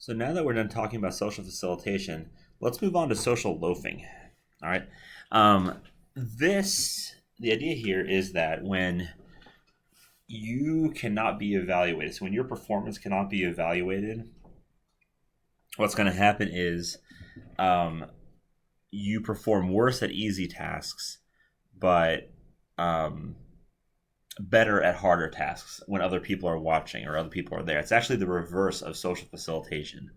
So now that we're done talking about social facilitation, let's move on to social loafing. All right. The idea here is that when you cannot be evaluated, so when your performance cannot be evaluated, what's going to happen is um, you perform worse at easy tasks, but um, better at harder tasks when other people are watching or other people are there. It's actually the reverse of social facilitation.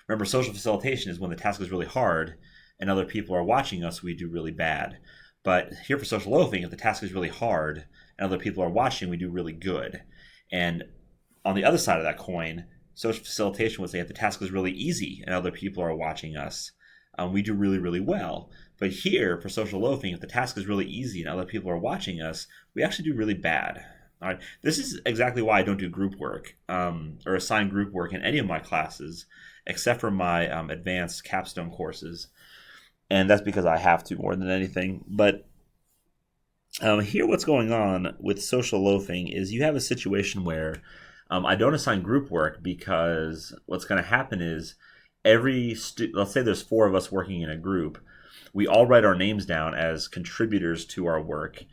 Remember, social facilitation is when the task is really hard and other people are watching us, we do really bad. But here for social loafing, if the task is really hard and other people are watching, we do really good. And on the other side of that coin, social facilitation would say if the task is really easy and other people are watching us, we do really, really well. But here for social loafing, if the task is really easy and other people are watching us, we actually do really bad. All right. This is exactly why I don't do group work or assign group work in any of my classes, except for my advanced capstone courses, and that's because I have to more than anything. But here, what's going on with social loafing is you have a situation where I don't assign group work because what's going to happen is let's say there's four of us working in a group, we all write our names down as contributors to our work,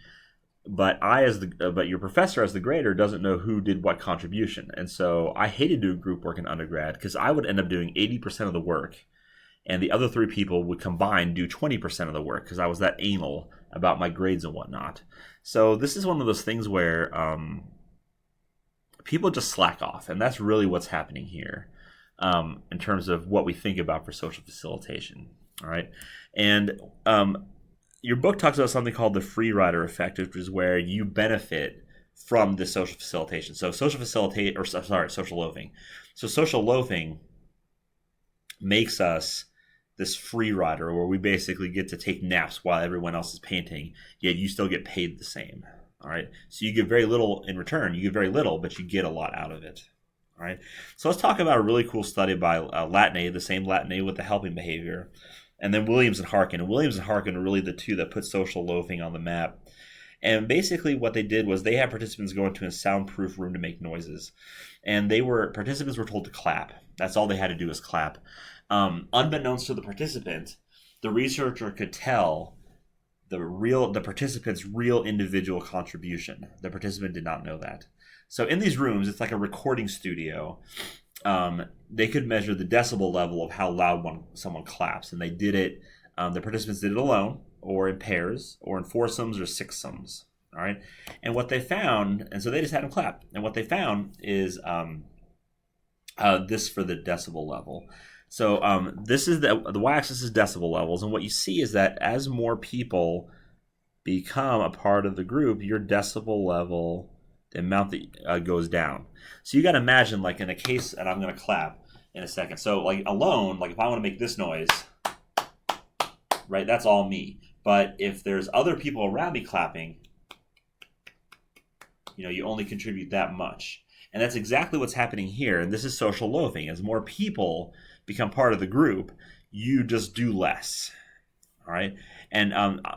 but but your professor as the grader doesn't know who did what contribution. And so I hated doing group work in undergrad because I would end up doing 80% of the work and the other three people would combine do 20% of the work because I was that anal about my grades and whatnot. So this is one of those things where people just slack off, and that's really what's happening here in terms of what we think about for social facilitation. All right, and your book talks about something called the free rider effect, which is where you benefit from the social facilitation. So social loafing. So social loafing makes us this free rider where we basically get to take naps while everyone else is painting, yet you still get paid the same. All right. So you get very little in return. You get very little, but you get a lot out of it. All right. So let's talk about a really cool study by Latney, the same Latney with the helping behavior, and then Williams and Harkin. And Williams and Harkin are really the two that put social loafing on the map. And basically what they did was they had participants go into a soundproof room to make noises. And participants were told to clap. That's all they had to do was clap. Unbeknownst to the participant, the researcher could tell the participant's real individual contribution. The participant did not know that. So in these rooms, it's like a recording studio. They could measure the decibel level of how loud someone claps, and they did it. The participants did it alone, or in pairs, or in foursomes or sixsomes. All right, and what they found, and so they just had them clap, and what they found is this for the decibel level. So this is the y-axis is decibel levels, and what you see is that as more people become a part of the group, your decibel level, the amount that goes down. So you got to imagine, like in a case, and I'm going to clap in a second. So like alone, like if I want to make this noise, right, that's all me. But if there's other people around me clapping, you only contribute that much. And that's exactly what's happening here. And this is social loafing. As more people become part of the group, you just do less. All right. And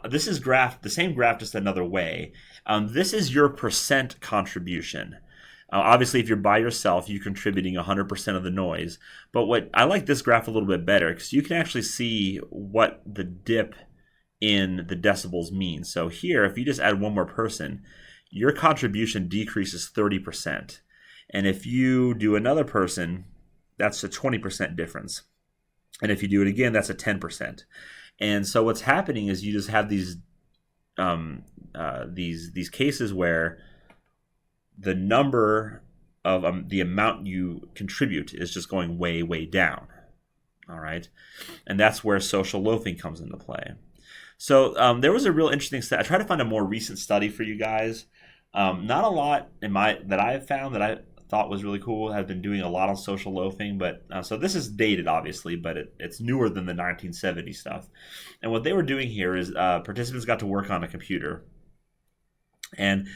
this is the same graph, just another way. This is your percent contribution. Obviously, if you're by yourself, you're contributing 100% of the noise. But what I like this graph a little bit better because you can actually see what the dip in the decibels means. So here, if you just add one more person, your contribution decreases 30%. And if you do another person, that's a 20% difference. And if you do it again, that's a 10%. And so what's happening is you just have these cases where the number of the amount you contribute is just going way, way down. All right, and that's where social loafing comes into play. So there was a real interesting study. I tried to find a more recent study for you guys. Not a lot that I have found that I thought was really cool. Have been doing a lot on social loafing, but so this is dated, obviously, but it's newer than the 1970 stuff. And what they were doing here is participants got to work on a computer, and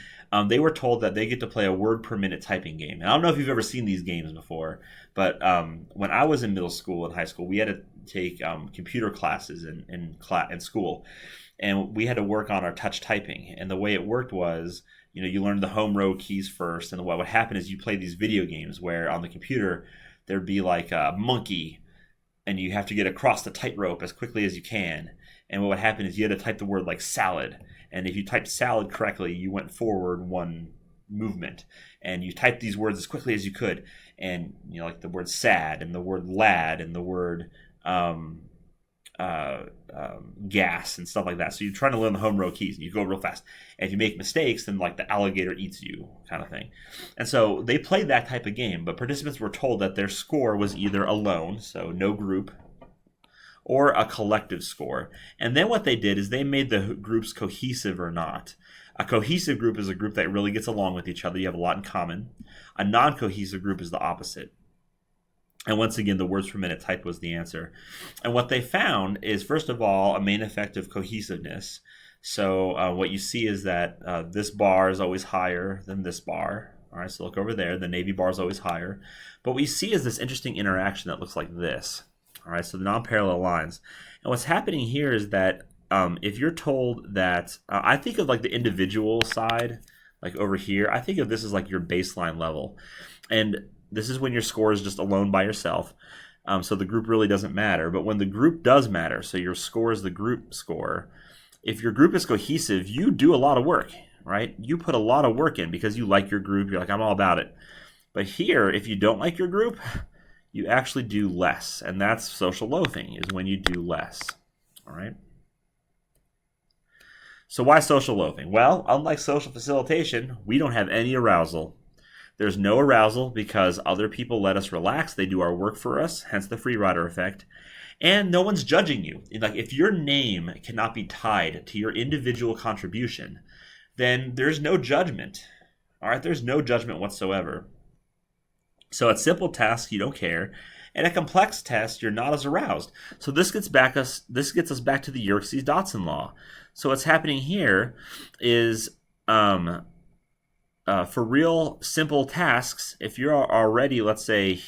they were told that they get to play a word per minute typing game. And I don't know if you've ever seen these games before, but when I was in middle school and high school, we had to take computer classes in school, and we had to work on our touch typing. And the way it worked was, you learned the home row keys first, and what would happen is you play these video games where on the computer there'd be like a monkey, and you have to get across the tightrope as quickly as you can. And what would happen is you had to type the word like salad. And if you typed salad correctly, you went forward one movement. And you typed these words as quickly as you could. And, you know, like the word sad and the word lad and the word gas and stuff like that. So you're trying to learn the home row keys and you go real fast. And if you make mistakes, then like the alligator eats you kind of thing. And so they played that type of game, but participants were told that their score was either alone, so no group, or a collective score. And then what they did is they made the groups cohesive or not. A cohesive group is a group that really gets along with each other. You have a lot in common. A non-cohesive group is the opposite. And once again, the words per minute typed was the answer. And what they found is, first of all, a main effect of cohesiveness. So what you see is that this bar is always higher than this bar. All right, so look over there. The navy bar is always higher. But what you see is this interesting interaction that looks like this. All right, so the non-parallel lines. And what's happening here is that if you're told that, I think of like the individual side, like over here, I think of this as like your baseline level. And this is when your score is just alone by yourself. So the group really doesn't matter. But when the group does matter, so your score is the group score, if your group is cohesive, you do a lot of work, right? You put a lot of work in because you like your group. You're like, I'm all about it. But here, if you don't like your group, you actually do less. And that's social loafing, is when you do less. All right? So why social loafing? Well, unlike social facilitation, we don't have any arousal. There's no arousal because other people let us relax. They do our work for us, hence the free rider effect. And no one's judging you. Like, if your name cannot be tied to your individual contribution, then there's no judgment. All right, there's no judgment whatsoever. So at simple tasks, you don't care. And at complex tests, you're not as aroused. So this gets us back to the Yerkes-Dodson law. So what's happening here is for real simple tasks, if you're already, let's say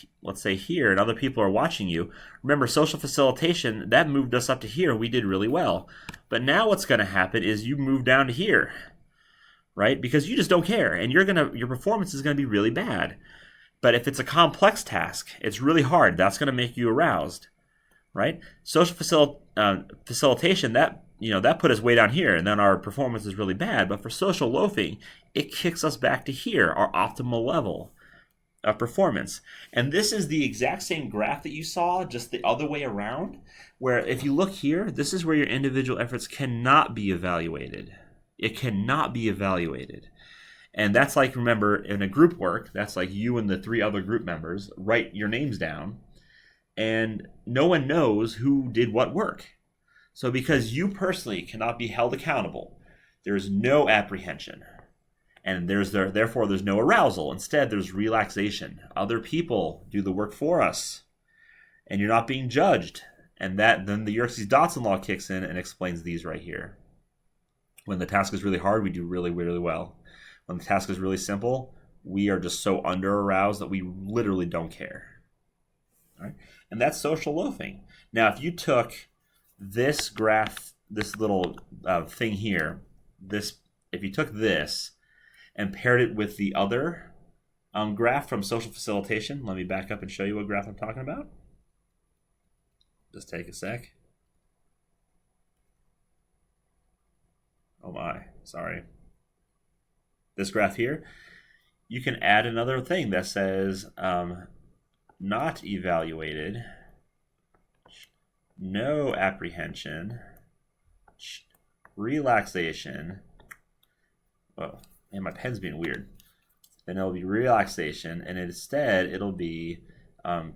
here, and other people are watching you, remember social facilitation, that moved us up to here, and we did really well. But now what's going to happen is you move down to here, right? Because you just don't care, and your performance is going to be really bad. But if it's a complex task, it's really hard. That's going to make you aroused, right? Social facilitation, that put us way down here, and then our performance is really bad. But for social loafing, it kicks us back to here, our optimal level of performance. And this is the exact same graph that you saw, just the other way around, where if you look here, this is where your individual efforts cannot be evaluated. It cannot be evaluated. And that's like, remember, in a group work, that's like you and the 3 other group members write your names down, and no one knows who did what work. So because you personally cannot be held accountable, there's no apprehension. And therefore there's no arousal. Instead, there's relaxation. Other people do the work for us. And you're not being judged. And then the Yerkes-Dodson law kicks in and explains these right here. When the task is really hard, we do really, really well. When the task is really simple, we are just so under-aroused that we literally don't care. All right? And that's social loafing. Now, if you took this graph, this little thing here, if you took this and paired it with the other graph from social facilitation, let me back up and show you what graph I'm talking about. Just take a sec. Oh my, sorry. This graph here, you can add another thing that says not evaluated, no apprehension, relaxation. Oh, man, my pen's being weird. Then it'll be relaxation, and instead it'll be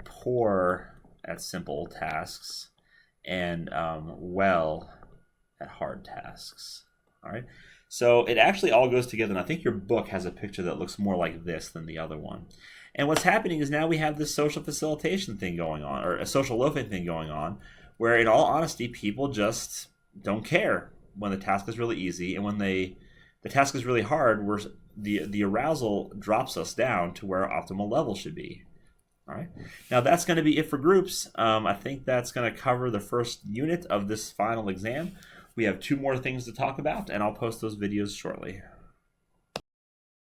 poor at simple tasks and well at hard tasks. All right. So it actually all goes together, and I think your book has a picture that looks more like this than the other one. And what's happening is now we have this social facilitation thing going on, or a social loafing thing going on, where in all honesty, people just don't care when the task is really easy, and when the task is really hard, the arousal drops us down to where our optimal level should be. All right. Now that's going to be it for groups. I think that's going to cover the first unit of this final exam. We have 2 more things to talk about, and I'll post those videos shortly.